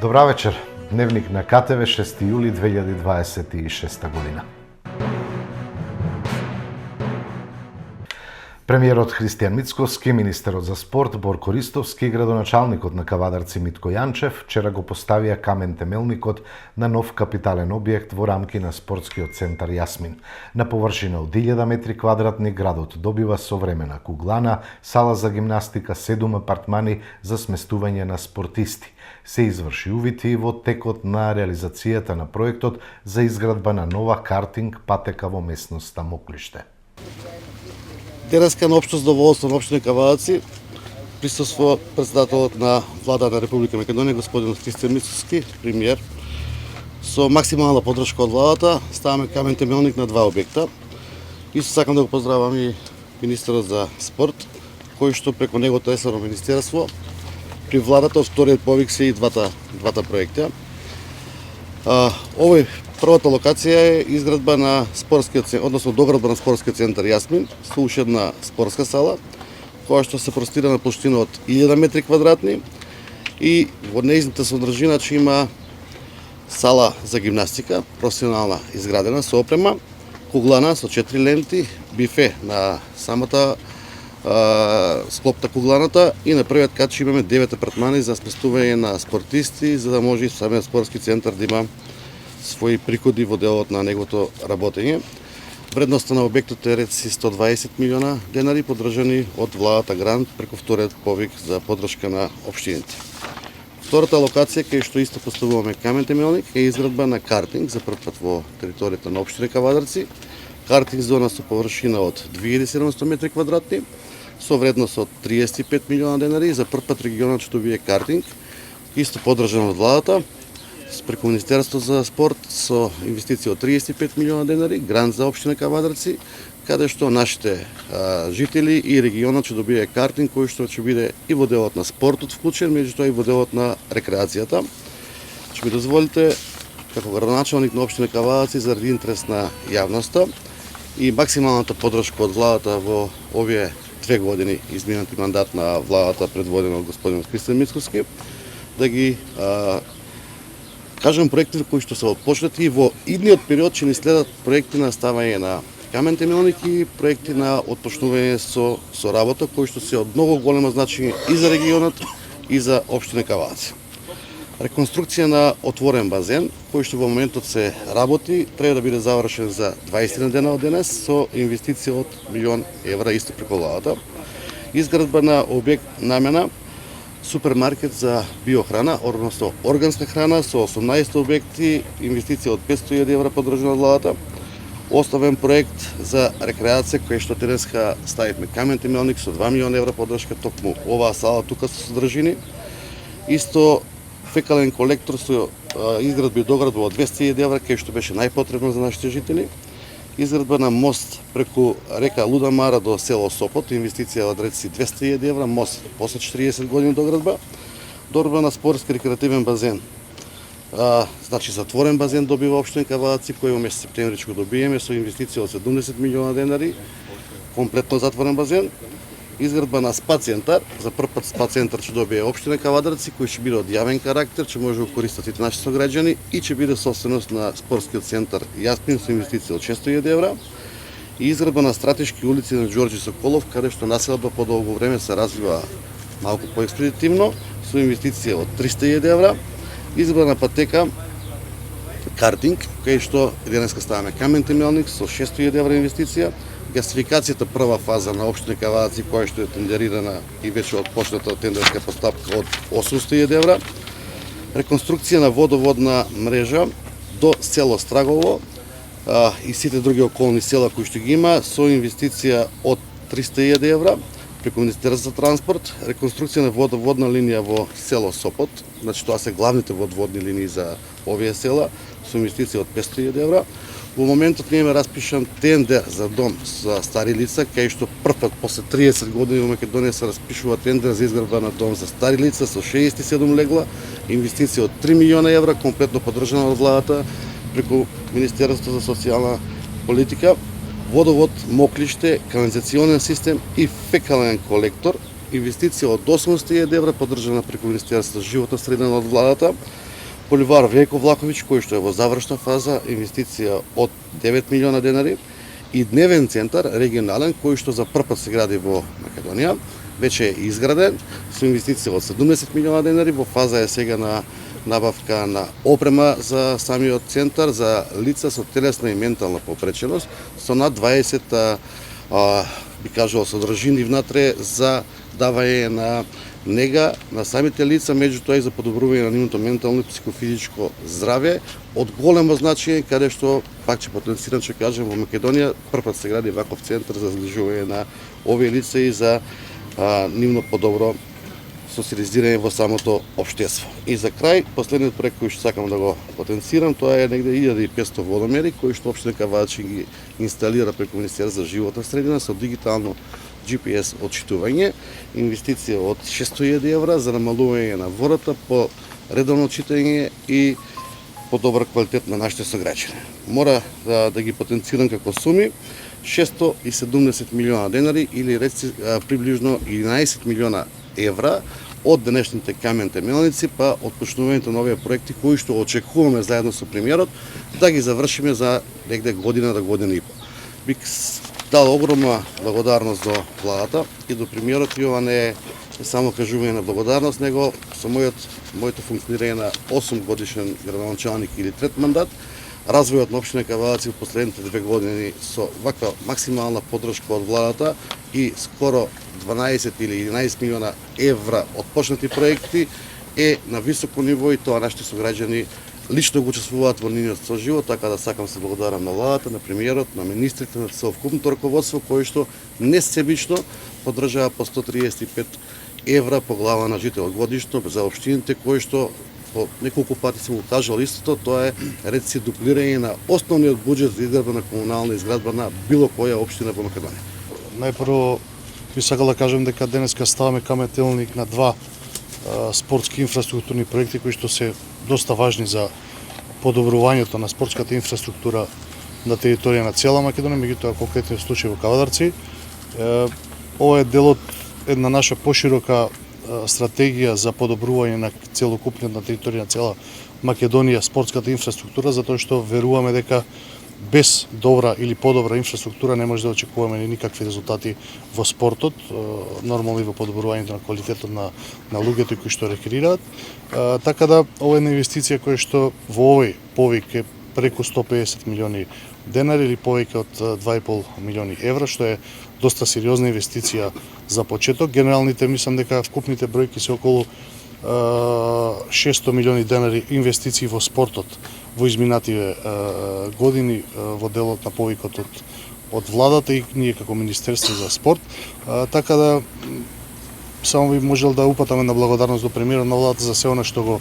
Добра вечер. Дневник на КТВ 6 јули 2026 година. Премиерот Христијан Мицковски, министерот за спорт Борко Ристовски и градоначалникот на Кавадарци Митко Јанчев вчера го поставија камен темелникот на нов капитален објект во рамки на спортскиот центар Јасмин. На површина од 1000 метри квадратни градот добива современа куглана, сала за гимнастика, 7 апартмани за сместување на спортисти. Се изврши увити во текот на реализацијата на проектот за изградба на нова картинг патека во местноста Моклиште. Денеска на општо задоволство на општина Кавадарци присуствува председателот на Влада на Република Македонија господин Христијан Мицковски, премиер. Со максимална поддршка од владата ставаме камен темелник на два објекта. Исто сакам да го поздравам и министерот за спорт, кој што преку неговото ресорно министерство при владата од вториот повик се и двата проекти. Овој првата локација е изградба на спортскиот, односно доградба на спортскиот центар Јасмин, со уште една спортска сала, која што се простира на площина од 1000 метри квадратни и во нејзината содржина че има сала за гимнастика, професионална изградена со опрема, куглана со 4 ленти, бифе на самата склопта кугланата и на првиот кат че имаме 9 апартмани за сместување на спортисти, за да може и самиот спортски центар да има своји приходи во делот на неговото работење. Вредноста на објектот е реци 120 милиона денари, поддржани од владата грант преку вториот повик за поддршка на општините. Втората локација кај што исто поставуваме камен темелник е изградба на картинг за прв пат во територијата на општина Кавадарци. Картинг зона со површина од 2700 метри квадратни, со вредност од 35 милиона денари. За прв пат регионот што добие картинг, исто поддржан од владата, преку Министерство за спорт со инвестиција од 35 милиона денари, грант за општина Кавадарци, каде што нашите жители и регионот ќе добие картинг кој што ќе биде и во делот на спортот вклучен, меѓутоа и во делот на рекреацијата. Ќе ми дозволите како градоначалник на општина Кавадарци заради интерес на јавноста и максималната поддршка од владата во овие 2 години изминати мандат на владата предводена од господин Христијан Мицковски, да ги кажам проектите кои што се отпочнати и во идниот период ќе ни следат проекти на ставање на камен темелник и проекти на отпочнување со работа кои што се од многу големо значење и за регионот и за општина Кавадарци. Реконструкција на отворен базен, кој што во моментот се работи, треба да биде завршен за 20 дена од денес со инвестиција од €1 милион исто преку владата. Изградба на објект намена супермаркет за биохрана, односно органска храна со 18 објекти, инвестиција од €500,000 поддржана од владата. Оставен проект за рекреација кој што денеска ставивме камен темелник со €2 милиона поддршка токму оваа сала тука со содржини. Исто фекален колектор со изградба и доградба од €200,000 кој што беше најпотребно за нашите жители. Изградба на мост преку река Луда Мара до село Сопот, инвестиција од реци €200,000, мост после 40 години доградба. Доградба на спортски рекреативен базен. Значи затворен базен добива општина Кавадарци, кој во месец септември ќе го добиеме со инвестиција од 70 милиона денари, комплетно затворен базен. Изградба на спа центар, за прв пат спа центар ќе добие општина Кавадарци, кој ќе биде од јавен карактер, ќе може да користат сите наши сограѓани и ќе биде собственост на спортскиот центар Јасмин со инвестиција од €600,000. И изградба на стратешки улици на Ѓорѓе Соколов, каде што населба по долго време се развива малку поекспедитивно, со инвестиција од €300,000. Изградба на патека картинг, кај што денеска ставаме камен темелник со €600,000 инвестиција. Гасификацијата прва фаза на општина Кавадарци, која што е тендерирана и вече отпочната тендерска постапка од €800,000. Реконструкција на водоводна мрежа до село Страгово и сите други околни села кои што ги има со инвестиција од €300,000 преку Министерство за транспорт. Реконструкција на водоводна линија во село Сопот, значи тоа се главните водоводни линии за овие села со инвестиција од €500,000. Во моментот не има распишан тендер за дом за стари лица, кај што прв пат после 30 години во Македонија се распишува тендер за изградба на дом за стари лица со 67 легла, инвестиција од €3 милиона, комплетно поддржана од владата преку Министерство за социјална политика. Водовод Моклиште, канализационен систем и фекален колектор инвестиција од 800.000 евра поддржана преку Министерството за животна средина од владата. Поливар Вејко Влаковиќ, кој што е во завршна фаза, инвестиција од 9 милиона денари, и дневен центар регионален кој што за прв пат се гради во Македонија, веќе е изграден со инвестиција од 70 милиона денари, во фаза е сега на набавка на опрема за самиот центар за лица со телесна и ментална попреченост, со над 20 би кажал содржини внатре за давање на нега на самите лица, меѓутоа и за подобрување на нивното ментално и психофизичко здравје од големо значење, каде што пак ќе потенцирам, ќе кажем, во Македонија прв пат се гради ваков центар за згрижување на овие лица и за нивно подобро социализирање во самото општество. И за крај, последниот проект кој што сакам да го потенцирам, тоа е негде 1500 водомери кои што општина Кавадачи ги инсталира преку Министерство за животна средина со дигитално GPS отчитување, инвестиција од 600.000 евра за намалување на водата по редовно читање и по добар квалитет на нашите сограѓани. Мора да ги потенцирам како суми 670 милиона денари или приближно 11 милиона евра од денешните камен темелници, па отпочнувањето на овие проекти кои што очекуваме заедно со премиерот да ги завршиме за негде година до година и по. Бих дал огромна благодарност до владата и до премиерот, и ова не е само кажување на благодарност, него со моето функционирање на 8 годишен градоначалник или трет мандат, развојот на општина Кавадаци во последните 2 години со ваква максимална поддршка од владата и скоро 12 или 11 милиона евра отпочнати проекти е на високо ниво и тоа нашите сограѓани лично го учествуваат во нивниот соживот, така да сакам се благодарам на владата, на премиерот, на министрите, на целокупното раководство кои што несебично поддржава по 135 евра по глава на жител годишно за општините кои што по неколку пати сум го кажал истото, тоа е реци дуплирање на основниот буџет за изградба на комунална изградба на било која општина во Македонија. Најпрво би сакал да кажем дека денеска ставаме камен теmelnik на два спортски инфраструктурни проекти кои што се доста важни за подобрувањето на спортската инфраструктура на територија на цела Македонија, меѓутоа конкретниот случај во Кавадарци. Ова е дел од една наша поширока стратегија за подобрување на целокупниот на територија на цела Македонија спортската инфраструктура, затоа што веруваме дека без добра или подобра инфраструктура не може да очекуваме ни никакви резултати во спортот, нормално и во подобрувањето на квалитетот на луѓето кои што рекреираат. Така да ова е една инвестиција која што во овој повик е преку 150 милиони денари или повеќе од 2,5 милиони евра, што е доста сериозна инвестиција за почеток. Генералните мислам дека вкупните бројки се околу 600 милиони денари инвестиции во спортот во изминативе години во делот на повикот од владата и ние како Министерство за спорт. Така да само би можел да упатаме на благодарност до премиерот на владата за се она што го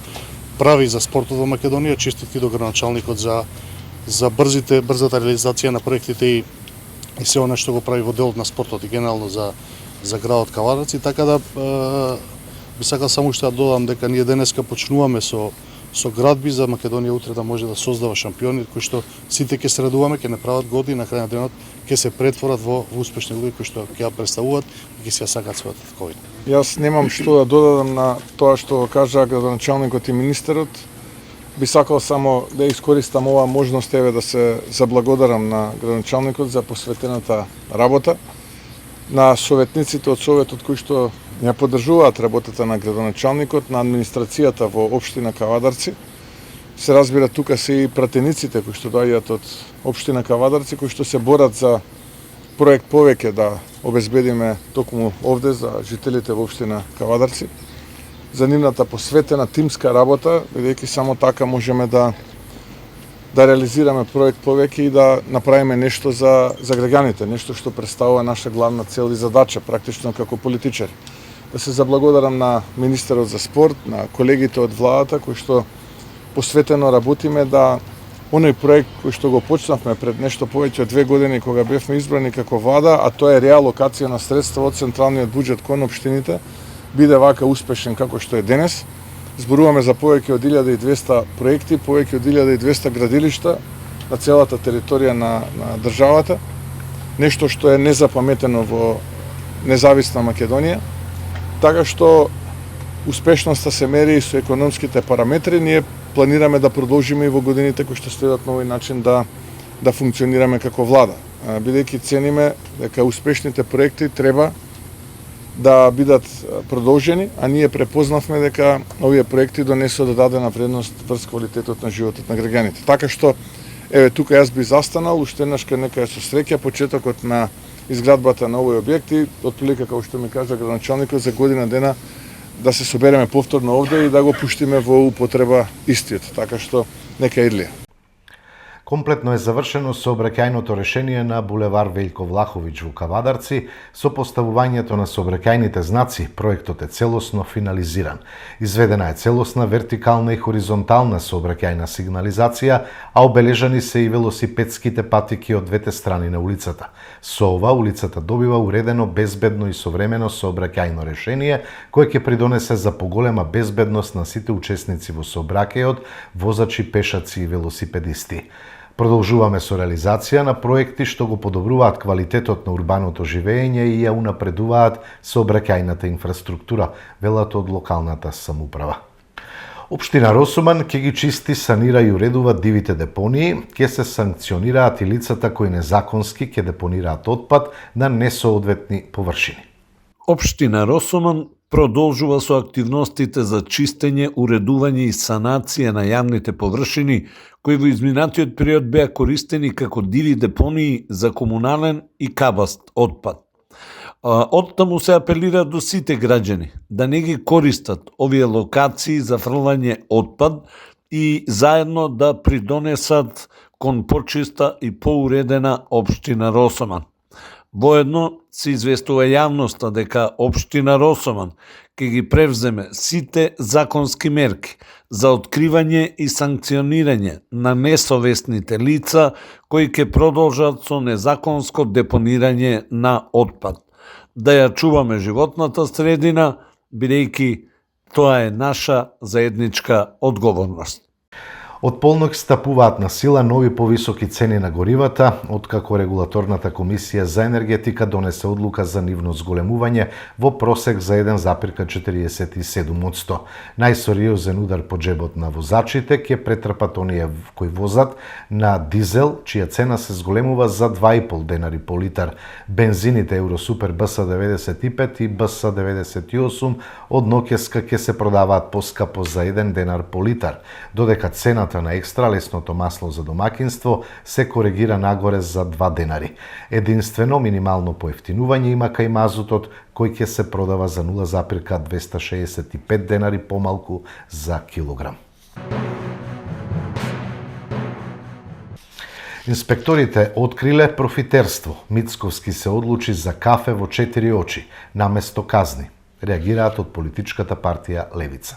прави за спортот во Македонија, честитки до градоначалникот за брзата реализација на проектите и се она што го прави во делот на спортот и генерално за градот Кавадарци. Така да би сакал само што да додам дека ние денеска почнуваме со градби за Македонија утре да може да создава шампиони кои што сите ќе се радуваме, ќе не прават години, на крај на денот ќе се претворат во успешни луѓе кои што ќе ја представуваат и ќе се ја сакаат својот ковид. Јас немам што да додадам на тоа што кажа градоначалникот и министерот. Би сакал само да искористам оваа можност да се заблагодарам на градоначалникот за посветената работа, на советниците од советот кои што ја поддржуваат работата на градоначалникот, на администрацијата во општина Кавадарци. Се разбира, тука се и пратениците кои што доаѓаат од општина Кавадарци, кои што се борат за проект повеќе да обезбедиме токму овде за жителите во општина Кавадарци. За нивната посветена тимска работа, бидејќи само така можеме да реализираме проект повеќе и да направиме нешто за граѓаните, нешто што представува наша главна цел и задача, практично како политичари. Да се заблагодарам на министерот за спорт, на колегите од владата кои што посветено работиме да оној проект кој што го почнавме пред нешто повеќе од 2 години кога бевме избрани како влада, а тоа е реалокација на средства од централниот буџет кон општините, биде вака успешен како што е денес. Зборуваме за повеќе од 1200 проекти, повеќе од 1200 градилишта на целата територија на државата. Нешто што е незапаметено во независна Македонија. така што успешноста се мери со економските параметри. Ние планираме да продолжиме и во годините кои што следат на овој начин да функционираме како влада. Бидејќи цениме дека успешните проекти треба да бидат продолжени, а ние препознавме дека овие проекти донесоа додадена вредност врз квалитетот на животот на граѓаните. Така што, еве, тука јас би застанал, уште еднаш нека со среќа почетокот на изградбата на овој објект и отприлика, како што ми кажа градоначалникот, за година дена да се собереме повторно овде и да го пуштиме во употреба истиот. Така што, нека идлија. Комплетно е завршено сообраќајното решение на булевар Велјко Влаховиќ во Кавадарци со поставувањето на сообраќајните знаци. Проектот е целосно финализиран. Изведена е целосна вертикална и хоризонтална сообраќајна сигнализација, а обележани се и велосипедските патики од двете страни на улицата. Со ова улицата добива уредено, безбедно и современо сообраќајно решение кое ќе придонесе за поголема безбедност на сите учесници во сообраќајот, возачи, пешаци и велосипедисти. Продолжуваме со реализација на проекти што го подобруваат квалитетот на урбаното живење и ја унапредуваат сообраќајната инфраструктура, велат од локалната самоуправа. Општина Росуман ќе ги чисти, санира и уредува дивите депонии, ќе се санкционираат и лицата кои незаконски ќе депонираат отпад на несоодветни површини. Општина Росуман продолжува со активностите за чистење, уредување и санација на јавните површини, кои во изминатиот период беа користени како диви депонии за комунален и кабаст отпад. Оттаму се апелира до сите граѓани да не ги користат овие локации за фрлање отпад и заедно да придонесат кон почиста и поуредена општина Росуман. Воедно се известува јавноста дека општина Росуман ќе ги превземе сите законски мерки за откривање и санкционирање на несовесните лица кои ќе продолжат со незаконско депонирање на отпад. Да ја чуваме животната средина, бидејќи тоа е наша заедничка одговорност. Од полнок стапуваат на сила нови повисоки цени на горивата, откако регулаторната комисија за енергетика донесе одлука за нивно зголемување во просек за 1,47%. Најсериозен удар по джебот на возачите ќе претрпат оние кои возат на дизел, чија цена се зголемува за 2,5 денари по литар. Бензините Евросупер БС-95 и БС-98 од ноќеска ќе се продаваат поскапо за 1 денар по литар, додека цената на екстра лесното масло за домакинство се коригира нагоре за 2 денари. Единствено минимално поевтинување има кај мазутот, кој ќе се продава за 0,265 денари помалку за килограм. Инспекторите откриле профитерство. Мицковски се одлучи за кафе во 4 очи, наместо казни. Реагираат од политичката партија Левица.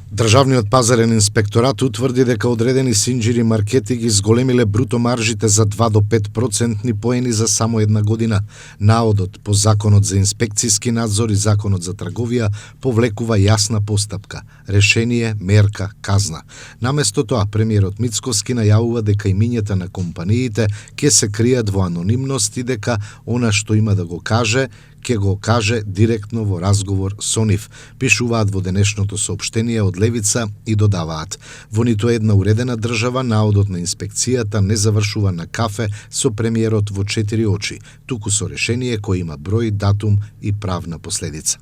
Државниот пазарен инспекторат утврди дека одредени синџири маркети ги зголемиле бруто маржите за 2 до 5% поени за само една година. Наодот по Законот за инспекцијски надзор и Законот за трговија повлекува јасна постапка, решение, мерка, казна. Наместо тоа, премиерот Мицковски најавува дека имињата на компаниите ќе се кријат во анонимност и дека она што има да го каже, ќе го каже директно во разговор со нив, пишуваат во денешното соопштение од Левица и додаваат: во ниту една уредена држава наодот на инспекцијата не завршува на кафе со премиерот во 4 очи, туку со решение кој има број, датум и правна последица.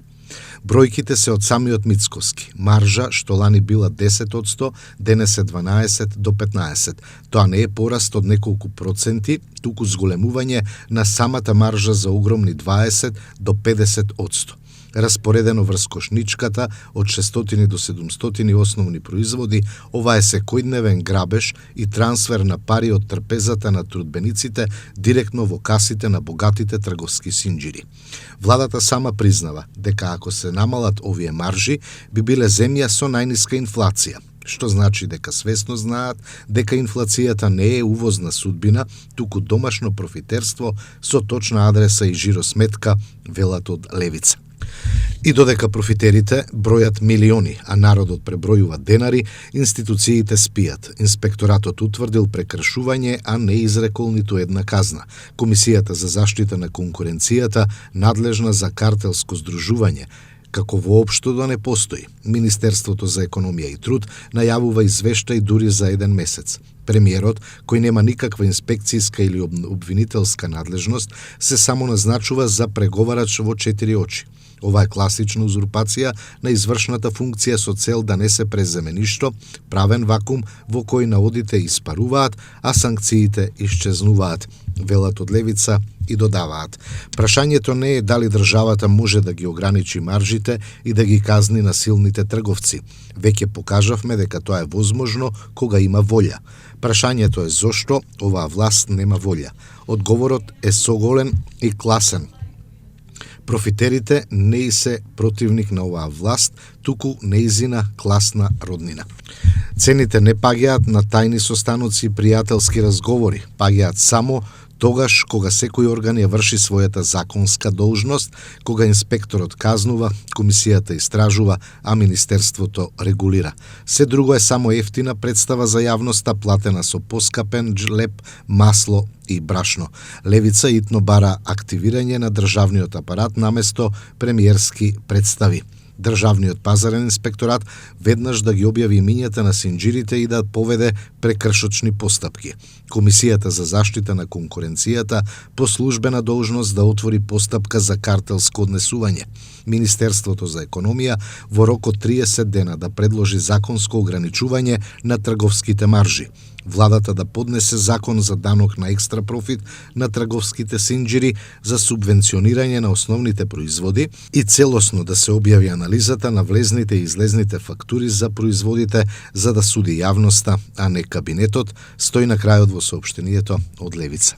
Бројките се од самиот Мицковски. Маржа, што лани била 10%, денес е 12 до 15. Тоа не е пораст од неколку проценти, туку зголемување на самата маржа за огромни 20 до 50%. Распоредено врз кошничката од 600 до 700 основни производи, ова е секојдневен грабеж и трансфер на пари од трпезата на трудбениците директно во касите на богатите трговски синџири. Владата сама признава дека ако се намалат овие маржи, би биле земја со најниска инфлација, што значи дека свесно знаат дека инфлацијата не е увозна судбина, туку домашно профитерство со точна адреса и жиросметка, велат од Левица. И додека профитерите бројат милиони, а народот пребројува денари, институциите спијат. Инспекторатот утврдил прекршување, а не изрекол ниту една казна. Комисијата за заштита на конкуренцијата, надлежна за картелско здружување, како воопшто да не постои. Министерството за економија и труд најавува извештај дури за 1 месец. Премиерот, кој нема никаква инспекцијска или обвинителска надлежност, се само назначува за преговарач во 4 очи. Ова е класична узурпација на извршната функција со цел да не се преземе ништо, правен вакуум во кој наодите испаруваат, а санкциите исчезнуваат, велат од левица и додаваат. Прашањето не е дали државата може да ги ограничи маржите и да ги казни на силните трговци. Веќе покажавме дека тоа е возможно кога има волја. Прашањето е зошто оваа власт нема волја. Одговорот е соголен и класен. Профитерите не и се противник на оваа власт, туку неизина класна роднина. Цените не паѓаат на тајни состаноци и пријателски разговори, паѓаат само тогаш кога секој орган ја врши својата законска должност, кога инспекторот казнува, комисијата истражува, а министерството регулира. Се друго е само ефтина представа за јавноста, платена со поскапен џлеб, масло и брашно. Левица итно бара активирање на државниот апарат наместо премиерски представи. Државниот пазарен инспекторат веднаш да ги објави имињата на синџирите и да поведе прекршочни постапки. Комисијата за заштита на конкуренцијата по службена должност да отвори постапка за картелско однесување. Министерството за економија во рок од 30 дена да предложи законско ограничување на трговските маржи. Владата да поднесе закон за данок на екстра профит на трговските синџири за субвенционирање на основните производи и целосно да се објави анализата на влезните и излезните фактури за производите за да суди јавноста, а не кабинетот, стои на крајот во соопштението од Левица.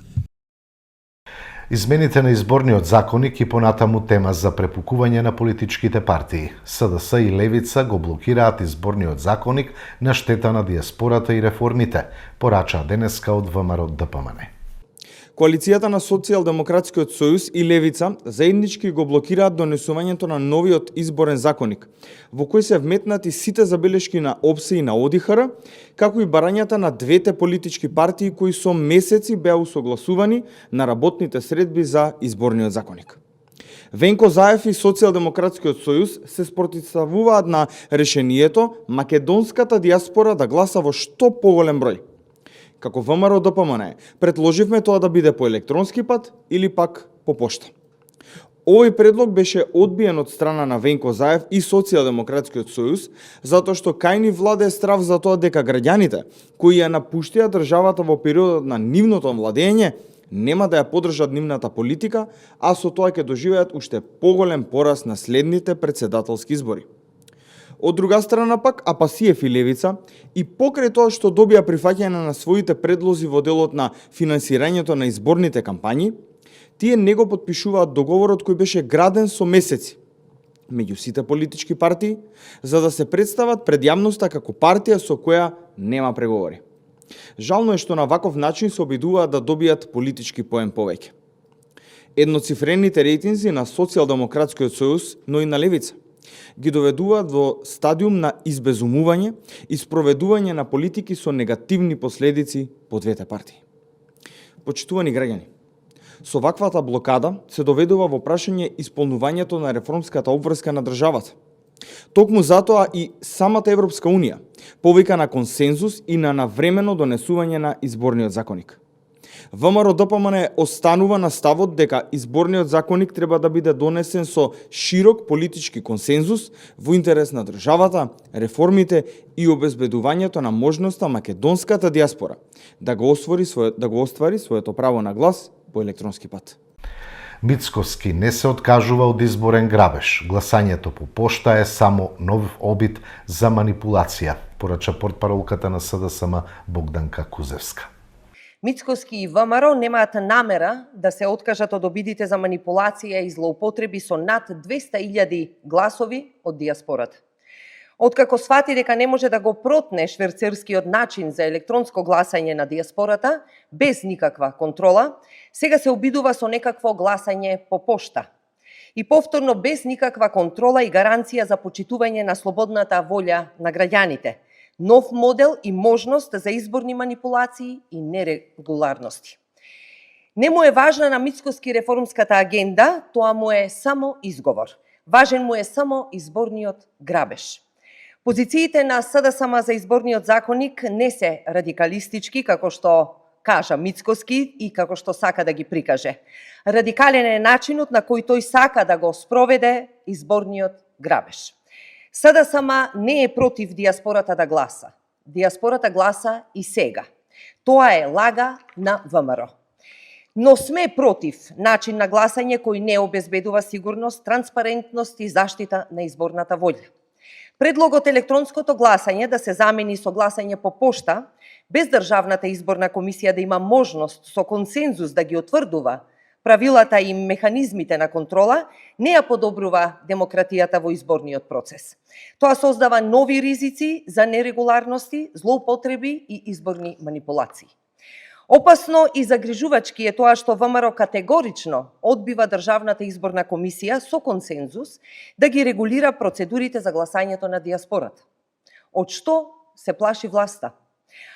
Измените на изборниот законник и понатаму тема за препукување на политичките партии. СДС и Левица го блокираат изборниот законник на штета на диаспората и реформите, порача денеска од ВМРО ДПМН. Коалицијата на Социјалдемократскиот сојуз и Левица заеднички го блокираат донесувањето на новиот изборен законник, во кој се вметнати сите забелешки на ОПСЕ и на ОДИХР, како и барањата на двете политички партии кои со месеци беа усогласувани на работните средби за изборниот законник. Венко Заев и Социјалдемократскиот сојуз се спротивставуваат на решението македонската диаспора да гласа во што поголем број. Како ВМРО ДПМН предложивме тоа да биде по електронски пат или пак по пошта. Овој предлог беше одбиен од страна на Венко Заев и Социјалдемократскиот сојуз, затоа што кај ни владее страв за тоа дека граѓаните кои ја напуштија државата во периодот на нивното владење нема да ја поддржат нивната политика, а со тоа ќе доживеат уште поголем пораз на следните претседателски избори. Од друга страна пак, Апасиев и Левица, и покрај тоа што добија прифаќање на своите предлози во делот на финансирањето на изборните кампањи, тие не го потпишуваат договорот кој беше граден со месеци меѓу сите политички партии, за да се представат пред јавноста како партија со која нема преговори. Жално е што на ваков начин се обидуваат да добијат политички поен повеќе. Едноцифрените рейтинзи на Социјалдемократскиот сојуз, но и на Левица, ги доведуваат во стадиум на избезумување и спроведување на политики со негативни последици по двете партии. Почитувани граѓани, со ваквата блокада се доведува во прашање исполнувањето на реформската обврска на државата. Токму затоа и самата Европска Унија повика на консензус и на навремено донесување на изборниот законник. ВМРО ДПМН останува на ставот дека изборниот законник треба да биде донесен со широк политички консензус во интерес на државата, реформите и обезбедувањето на можноста македонската диаспора да го оствари своето право на глас по електронски пат. Мицкоски не се откажува од изборен грабеж. Гласањето по пошта е само нов обид за манипулација, порача портпаролката на СДСМ Богданка Кузевска. Мицкоски и ВМРО немаат намера да се откажат од обидите за манипулација и злоупотреби со над 200.000 гласови од диаспората. Откако свати дека не може да го протне шверцерскиот начин за електронско гласање на диаспората, без никаква контрола, сега се обидува со некакво гласање по пошта. И повторно без никаква контрола и гаранција за почитување на слободната волја на граѓаните. Нов модел и можност за изборни манипулации и нерегуларности. Не му е важна на Мицкоски реформската агенда, тоа му е само изговор. Важен му е само изборниот грабеж. Позициите на СДСМ за изборниот законник не се радикалистички, како што кажа Мицкоски и како што сака да ги прикаже. Радикален е начинот на кој тој сака да го спроведе изборниот грабеж. СДСМ не е против диаспората да гласа. Диаспората гласа и сега. Тоа е лага на ВМРО. Но сме против начин на гласање кој не обезбедува сигурност, транспарентност и заштита на изборната волја. Предлогот електронското гласање да се замени со гласање по пошта, без Државната изборна комисија да има можност со консензус да ги утврдува правилата и механизмите на контрола, не ја подобрува демократијата во изборниот процес. Тоа создава нови ризици за нерегуларности, злоупотреби и изборни манипулации. Опасно и загрижувачки е тоа што ВМРО категорично одбива Државната изборна комисија со консензус да ги регулира процедурите за гласањето на диаспората. Од што се плаши власта?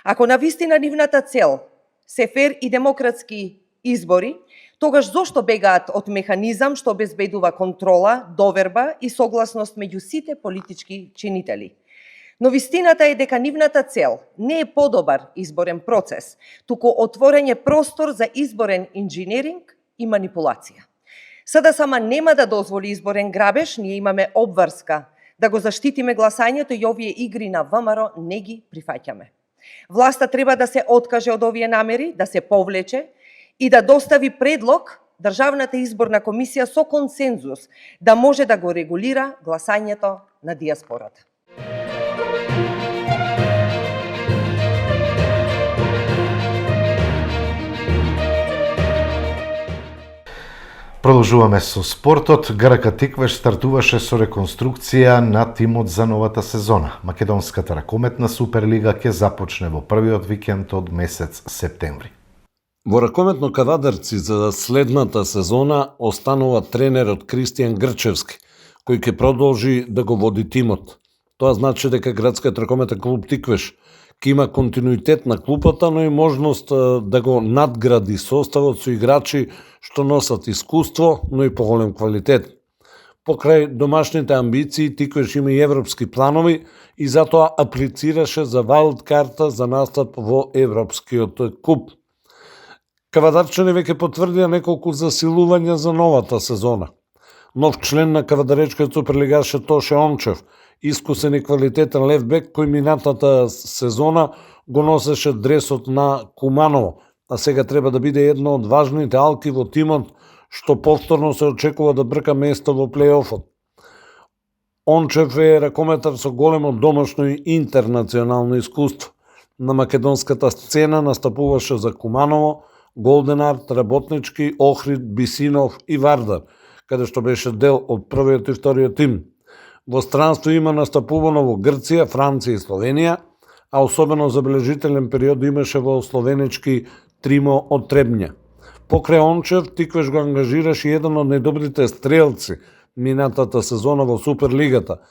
Ако навистина нивната цел се фер и демократски избори, тогаш зошто бегаат од механизам што обезбедува контрола, доверба и согласност меѓу сите политички чинители? Но вистината е дека нивната цел не е подобар изборен процес, туку отворење простор за изборен инженеринг и манипулација. СДСМ нема да дозволи изборен грабеж, ние имаме обврска да го заштитиме гласањето и овие игри на ВМРО не ги прифаќаме. Власта треба да се откаже од овие намери, да се повлече и да достави предлог Државната изборна комисија со консензус да може да го регулира гласањето на диаспората. Продолжуваме со спортот. ГРК Тиквеш стартуваше со реконструкција на тимот за новата сезона. Македонската ракометна Суперлига ќе започне во првиот викенд од месец септември. Во ракометно Кавадарци за следната сезона останува тренерот Кристијан Грчевски, кој ќе продолжи да го води тимот. Тоа значи дека градскиот ракометен клуб Тиквеш ќе има континуитет на клупата, но и можност да го надгради составот со играчи што носат искуство, но и поголем квалитет. Покрај домашните амбиции, Тиквеш има и европски планови и затоа аплицираше за вајлд карта за настап во Европскиот куп. Кавадарчани веќе потврдија неколку засилувања за новата сезона. Нов член на Кавадаречкиот Суперлигаш е Тоше Ончев, искусен и квалитетен лев бек кој минатата сезона го носеше дресот на Куманово, а сега треба да биде едно од важните алки во тимот што повторно се очекува да брка место во плейофот. Ончев е ракометар со големо домашно и интернационално искуство. На македонската сцена настапуваше за Куманово, Голден Арт, Работнички, Охрид, Бисинов и Вардар, каде што беше дел од првиот и вториот тим. Во странство има настапувано во Грција, Франција и Словенија, а особено забележителен период имаше во Словенички Тримо од Требња. Покрај Ончев, Тиквеш го ангажираше еден од најдобрите стрелци минатата сезона во Суперлигата,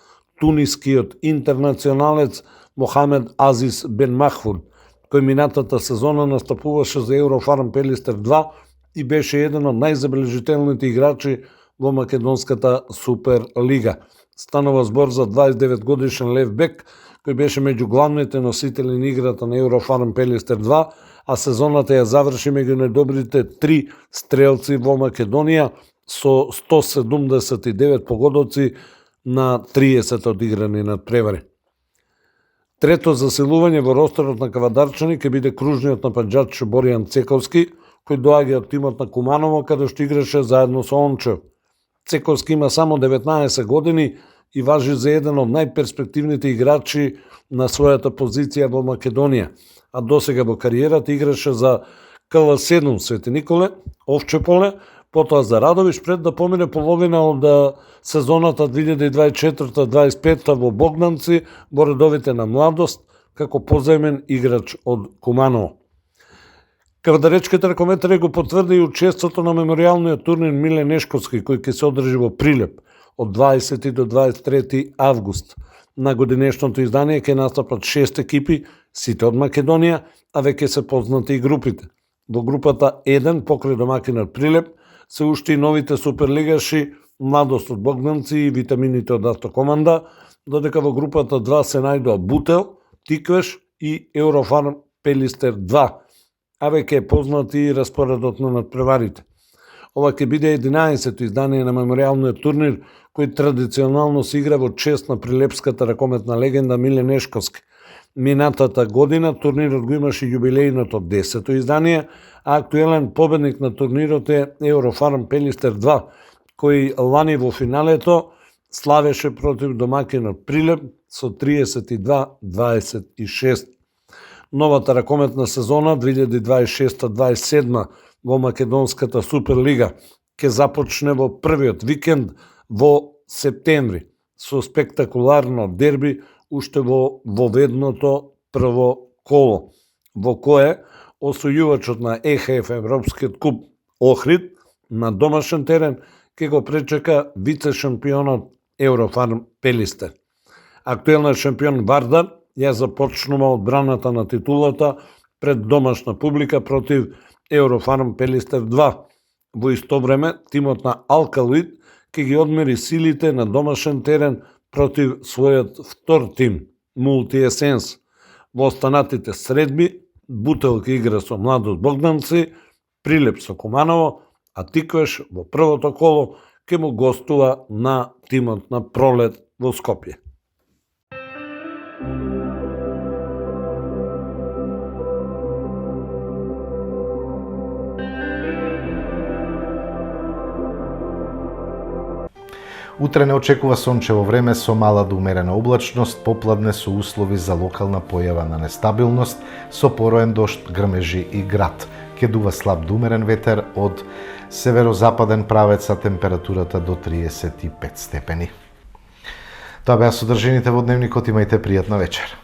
тунискиот интернационалец Мохамед Азис Бен Махфуд, кој минатата сезона настапуваше за Еврофарм Пелистер 2 и беше еден од најзабележителните играчи во македонската Суперлига. Станува збор за 29 годишен лев бек, кој беше меѓу главните носители на играта на Еврофарм Пелистер 2, а сезоната ја заврши меѓу најдобрите 3 стрелци во Македонија со 179 погодоци на 30 одиграни надпревари. Трето засилување во ростерот на Кавадарчани ќе биде кружниот напаѓач Боријан Цековски, кој доаѓа од тимот на Куманово, каде што играше заедно со Ончев. Цековски има само 19 години и важи за еден од најперспективните играчи на својата позиција во Македонија, а досега во кариерата играше за КЛ7 Свети Николе, Овче поле, потоа за Радовиш пред да помине половина од сезоната 2024-2025 во Богданци во редовите на младост како позајмен играч од Куманово. Кавадаречките ракометари го потврди и учеството на меморијалниот турнир Миле Нешковски, кој ќе се одржи во Прилеп од 20 до 23 август. На годинешното издание ќе настапат 6 екипи, сите од Македонија, а веќе се познати и групите. Во групата 1, покрај домакинот Прилеп, се уште и новите суперлигаши Младост од Богданци и витамините од Автокоманда, додека во групата 2 се најдоа Бутел, Тиквеш и Еврофарм Пелистер 2, а веќе е познат и распоредот на надпреварите. Ова ќе биде 11-то издание на меморијалниот турнир, кој традиционално се игра во чест на прилепската ракометна легенда Миле Нешковски. Минатата година турнирот го имаше јубилејното 10-то издание, а актуелен победник на турнирот е Еврофарм Пелистер 2, кој лани во финалето славеше против домакинот Прилеп со 32-26. Новата ракометна сезона 2026-27 во Македонската Суперлига ќе започне во првиот викенд во септември со спектакуларно дерби уште во воведното прво коло, во кое освојувачот на ЕХФ Европскиот куп Охрид на домашен терен ќе го пречека вице-шампионот Еврофарм Пелистер. Актуелниот шампион Вардар ја започнува одбраната на титулата пред домашна публика против Еврофарм Пелистер 2. Во исто време, тимот на Алкалуид ќе ги одмери силите на домашен терен против својот втор тим, Мултиесенс. Во останатите средби, Бутел ќе игра со Младост Богданци, Прилеп со Куманово, а Тиквеш во првото коло ќе му гостува на тимот на Пролет во Скопје. Утре не очекува сончево време со мала до умерена облачност, попладне со услови за локална појава на нестабилност, со пороен дожд, грмежи и град. Ќе дува слаб до умерен ветер од северозападен правец, а температурата до 35 степени. Тоа беа содржините во дневникот, имајте пријатна вечер.